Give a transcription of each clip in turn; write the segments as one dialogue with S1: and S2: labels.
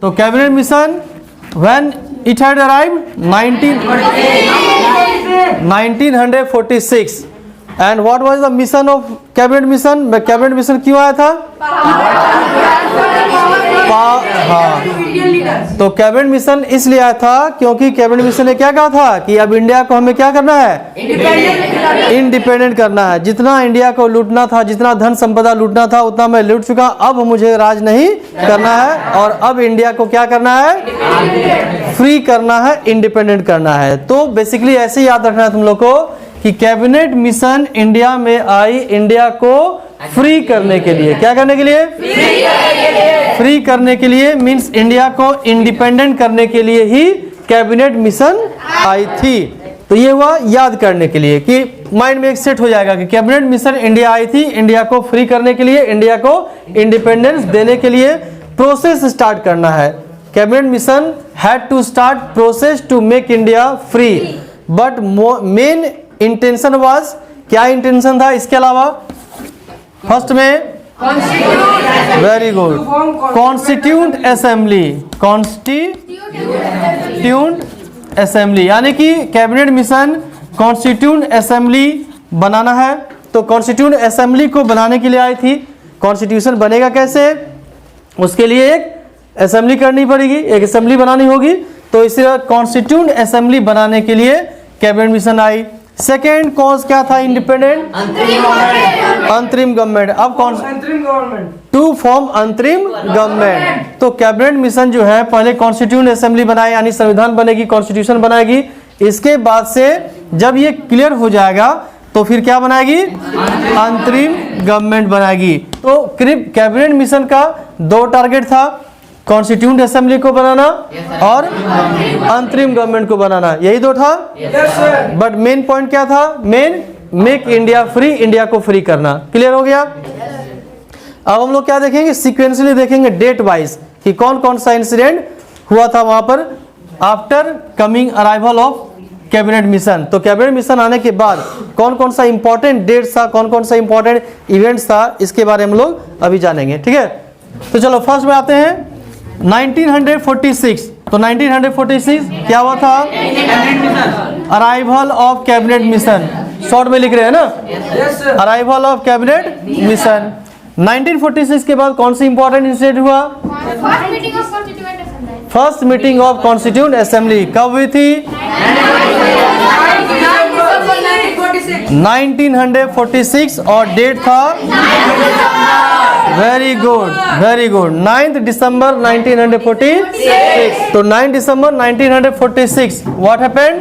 S1: तो cabinet mission when it had arrived 1946 and what was the mission of cabinet mission? Cabinet mission क्यों आया था? हाँ, तो कैबिनेट मिशन इसलिए आया था क्योंकि कैबिनेट मिशन ने क्या कहा था कि अब इंडिया को हमें क्या करना है? इंडिपेंडेंट करना है। जितना इंडिया को लूटना था, जितना धन संपदा लूटना था, उतना मैं लूट चुका, अब मुझे राज नहीं करना है और अब इंडिया को क्या करना है? फ्री करना है, इंडिपेंडेंट करना है। तो बेसिकली ऐसे याद रखना है तुम लोग को कि कैबिनेट मिशन इंडिया में आई इंडिया को फ्री करने के लिए। क्या करने के लिए? फ्री करने के लिए मींस इंडिया को इंडिपेंडेंट करने के लिए ही कैबिनेट मिशन आई थी। तो ये हुआ याद करने के लिए कि माइंड में एक सेट हो जाएगा कि कैबिनेट मिशन इंडिया आई थी इंडिया को फ्री करने के लिए, इंडिया को इंडिपेंडेंस देने के लिए प्रोसेस स्टार्ट करना है। Cabinet mission had to start process to make India free, but main intention was, क्या इंटेंशन था इसके अलावा? फर्स्ट में very good, constituent assembly, constituent assembly, यानी कि कैबिनेट मिशन कॉन्स्टिट्यूंट असेंबली बनाना है। तो कॉन्स्टिट्यूंट असेंबली को बनाने के लिए आई थी। कॉन्स्टिट्यूशन बनेगा कैसे? उसके लिए एक असेंबली करनी पड़ेगी, एक असेंबली बनानी होगी। तो इसलिए कॉन्स्टिट्यूंट असेंबली बनाने के लिए कैबिनेट मिशन आई। सेकेंड कॉज क्या था? इंडिपेंडेंट अंतरिम गवर्नमेंट। अब कौन? टू फॉर्म अंतरिम गवर्नमेंट। तो कैबिनेट मिशन जो है पहले कॉन्स्टिट्यूंट असेंबली बनाए, यानी संविधान बनेगी, कॉन्स्टिट्यूशन बनाएगी। इसके बाद से जब ये क्लियर हो जाएगा तो फिर क्या बनाएगी? अंतरिम गवर्नमेंट बनाएगी। तो कैबिनेट मिशन का दो टारगेट था, कॉन्स्टिट्यूंट असेंबली को बनाना और अंतरिम गवर्नमेंट को बनाना, यही दो था। बट मेन पॉइंट क्या था? Main make India free, India को फ्री करना। क्लियर हो गया? अब हम लोग क्या देखेंगे? सीक्वेंशियली देखेंगे, डेट वाइज, कि कौन कौन सा इंसिडेंट हुआ था वहां पर after coming arrival of cabinet mission. तो कैबिनेट मिशन आने के बाद कौन कौन सा इंपॉर्टेंट डेट्स था, कौन कौन सा इंपॉर्टेंट इवेंट्स था, इसके बारे में हम लोग अभी जानेंगे। ठीक है, तो चलो फर्स्ट में आते हैं 1946। तो 1946 क्या हुआ था? Arrival of cabinet mission. Short में लिख रहे हैं ना? Arrival of cabinet mission. 1946 के बाद कौन सी इंपॉर्टेंट इंसिडेंट हुआ? First meeting of constituent assembly. कब हुई थी? 1946 और डेट था वेरी गुड, वेरी गुड, 9 दिसंबर 1946। तो 9 दिसंबर 1946 what happened?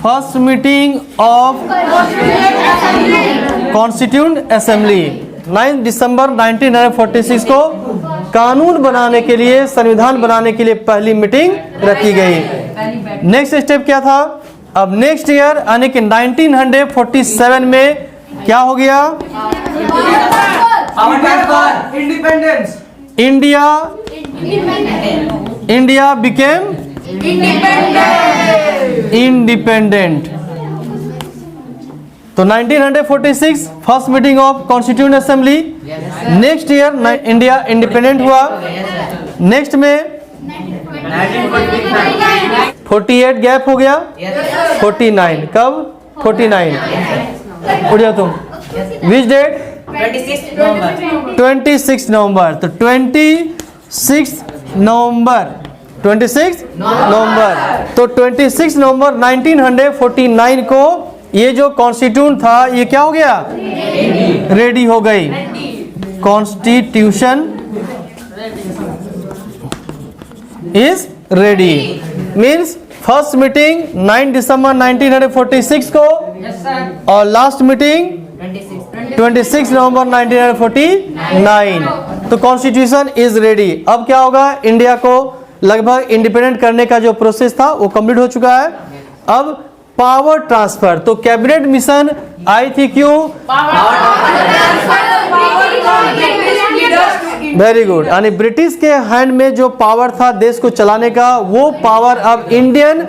S1: First meeting of constituent assembly 9 दिसंबर 1946 को कानून बनाने के लिए, संविधान बनाने के लिए पहली मीटिंग रखी गई। नेक्स्ट स्टेप क्या था? अब नेक्स्ट ईयर यानी कि 1947 में क्या हो गया?
S2: इंडिपेंडेंस।
S1: India became independent. तो 1946 first meeting of constituent assembly. Next year India independent हुआ। नेक्स्ट में 48 गैप हो गया। 49 कब? 49 उठ जाओ तुम। Which date? 26 नवंबर। तो 26 नवंबर तो 26 नवंबर 1949 को ये जो कॉन्स्टिट्यूशन था ये क्या हो गया? रेडी हो गई। Constitution is ready means first meeting 9 दिसंबर 1946 को और लास्ट मीटिंग 26 नवंबर 1949। तो कॉन्स्टिट्यूशन इज रेडी। अब क्या होगा? इंडिया को लगभग इंडिपेंडेंट करने का जो प्रोसेस था वो कंप्लीट हो चुका है। अब पावर ट्रांसफर। तो कैबिनेट मिशन आई थी क्यों? वेरी गुड, यानी ब्रिटिश के हैंड में जो पावर था देश को चलाने का, वो पावर अब इंडियन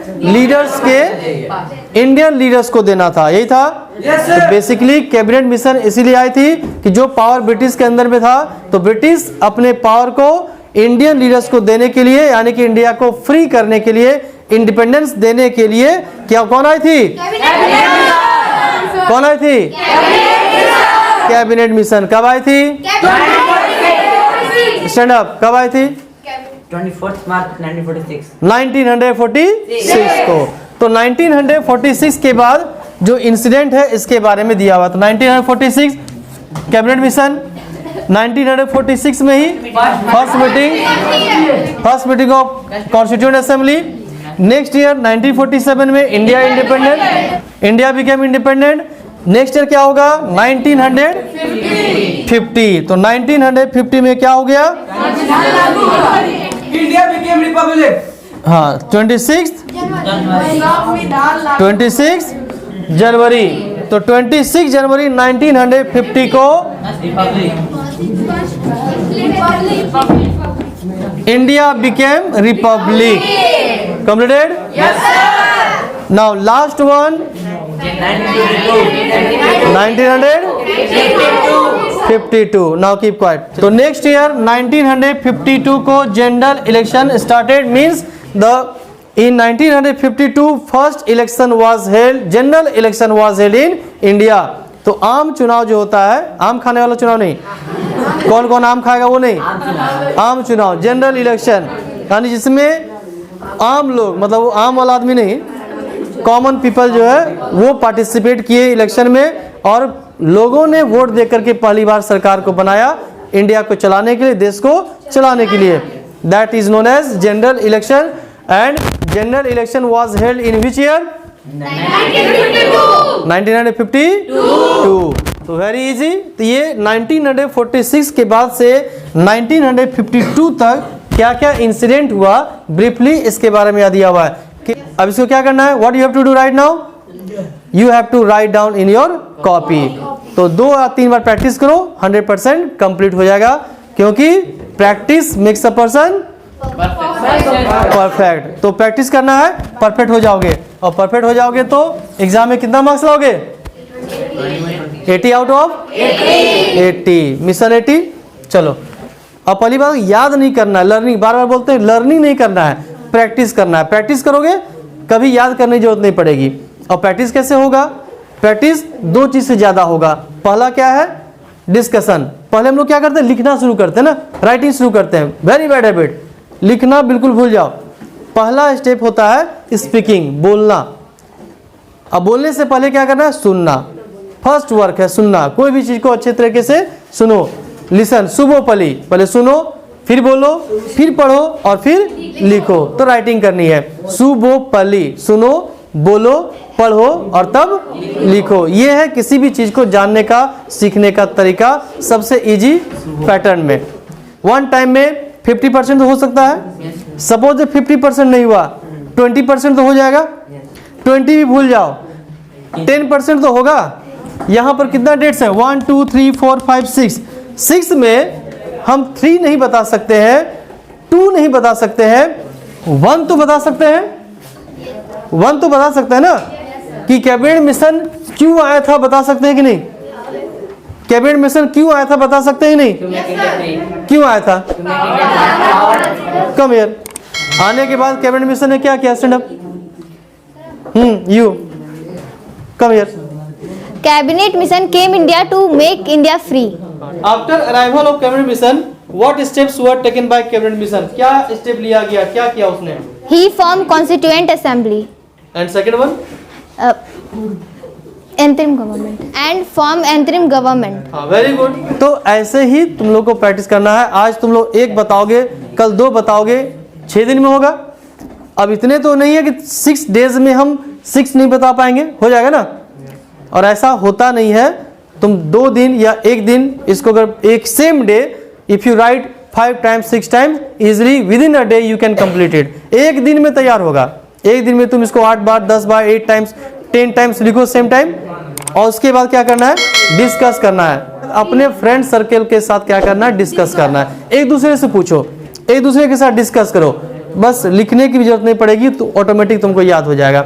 S1: लीडर्स को देना था, यही था।
S2: Yes, sir.
S1: तो बेसिकली कैबिनेट मिशन इसीलिए आई थी कि जो पावर ब्रिटिश के अंदर में था, तो ब्रिटिश अपने पावर को इंडियन लीडर्स को देने के लिए, यानी कि इंडिया को फ्री करने के लिए, इंडिपेंडेंस देने के लिए क्या कौन आई थी? कौन आई थी? Cabinet mission. कब आई थी? Stand up. कब आई थी?
S3: 24 मार्च 1946।
S1: 1946 को। तो 1946 के बाद जो इंसिडेंट है इसके बारे में दिया हुआ। तो 1946 कैबिनेट मिशन, 1946 में ही first meeting of constituent assembly. Next year 1947 में India independent, India became independent. Next year क्या होगा? 1950। तो 1950 में क्या हो गया?
S2: India became republic.
S1: हाँ, 26 जनवरी। तो 26 जनवरी 1950 को India became Republic. Completed? Now last one 1952। Now keep quiet. तो नेक्स्ट ईयर 1952 को general election started, means the in 1952 first election was held, general election was held in India। तो आम चुनाव जो होता है, आम खाने वाला चुनाव नहीं, कौन कौन आम खाएगा वो नहीं, आम चुनाव, जनरल इलेक्शन, यानी जिसमें आम लोग, मतलब वो आम वाला आदमी नहीं, कॉमन पीपल जो है वो पार्टिसिपेट किए इलेक्शन में, और लोगों ने वोट देकर के पहली बार सरकार को बनाया, इंडिया को चलाने के लिए, देश को चलाने के लिए। That is known as general election. And general election was held in which year? 1952। तो वेरी इजी। तो ये 1946 के बाद से 1952 तक क्या क्या इंसिडेंट हुआ, ब्रीफली इसके बारे में दिया हुआ है। कि अब इसको क्या करना है? What you have to do right now? You have to write down in your copy. तो 2 या 3 बार प्रैक्टिस करो, 100% कंप्लीट हो जाएगा, क्योंकि practice makes a person perfect. तो प्रैक्टिस करना है, परफेक्ट हो जाओगे, और परफेक्ट हो जाओगे तो एग्जाम में कितना मार्क्स लाओगे? 80 आउट ऑफ 80। मिशन 80। चलो, अब पहली बात याद नहीं करना है, लर्निंग, बार बार बोलते हैं लर्निंग नहीं करना है, प्रैक्टिस करना है। प्रैक्टिस करोगे कभी याद करने की जरूरत नहीं पड़ेगी। और प्रैक्टिस कैसे होगा? प्रैक्टिस 2 चीज से ज्यादा होगा। पहला क्या है? डिस्कशन। पहले हम लोग क्या करते हैं? लिखना शुरू करते हैं ना, राइटिंग शुरू करते हैं। वेरी बैड हैबिट, लिखना बिल्कुल भूल जाओ। पहला स्टेप होता है स्पीकिंग, बोलना। अब बोलने से पहले क्या करना है? सुनना। फर्स्ट वर्क है सुनना। कोई भी चीज को अच्छे तरीके से सुनो। लिसन, सुबोपली, पहले सुनो, फिर बोलो, फिर पढ़ो, और फिर लिखो। तो राइटिंग करनी है सुबोपली, सुनो, बोलो, पढ़ो और तब लिखो। ये है किसी भी चीज को जानने का, सीखने का तरीका, सबसे इजी पैटर्न में। वन टाइम में 50% तो हो सकता है। सपोज 50% नहीं हुआ, 20% तो हो जाएगा। 20 भी भूल जाओ, 10% तो होगा। यहाँ पर कितना डेट्स है? 1 2 3 4 5 6। 6 में हम 3 नहीं बता सकते हैं, 2 नहीं बता सकते हैं, 1 तो बता सकते हैं। 1 तो बता सकते हैं ना कि कैबिनेट मिशन क्यों आया था, बता सकते हैं कि नहीं? कैबिनेट मिशन क्यों आया था बता सकते हैं नहीं? क्यों आया था? Come here. आने के बाद कैबिनेट मिशन ने क्या किया? Stand up. You come here.
S4: Cabinet mission came India to make India free.
S1: After arrival of cabinet mission what steps were taken by cabinet mission? क्या स्टेप लिया गया, क्या किया उसने?
S4: He formed Constituent Assembly.
S1: And second one?
S4: Interim government. And form interim government.
S1: हाँ, very good. तो ऐसे ही तुम लोग को प्रैक्टिस करना है। आज तुम लोग 1 बताओगे, कल 2 बताओगे, 6 दिन में होगा। अब इतने तो नहीं है कि 6 डेज में हम 6 नहीं बता पाएंगे, हो जाएगा ना? और ऐसा होता नहीं है। तुम 2 दिन या 1 दिन इसको, अगर एक same day if you right 5 times 6 times easily with in a day you can complete it. एक दिन में तैयार होगा। एक दिन में तुम इसको 8 बार, 10 बार, 8 टाइम्स, 10 टाइम्स लिखो सेम टाइम। और उसके बाद क्या करना है? डिस्कस करना है। अपने फ्रेंड सर्कल के साथ क्या करना है? डिस्कस करना है। एक दूसरे से पूछो, एक दूसरे के साथ डिस्कस करो। बस लिखने की भी जरूरत नहीं पड़ेगी, तो ऑटोमेटिक तुमको याद हो जाएगा।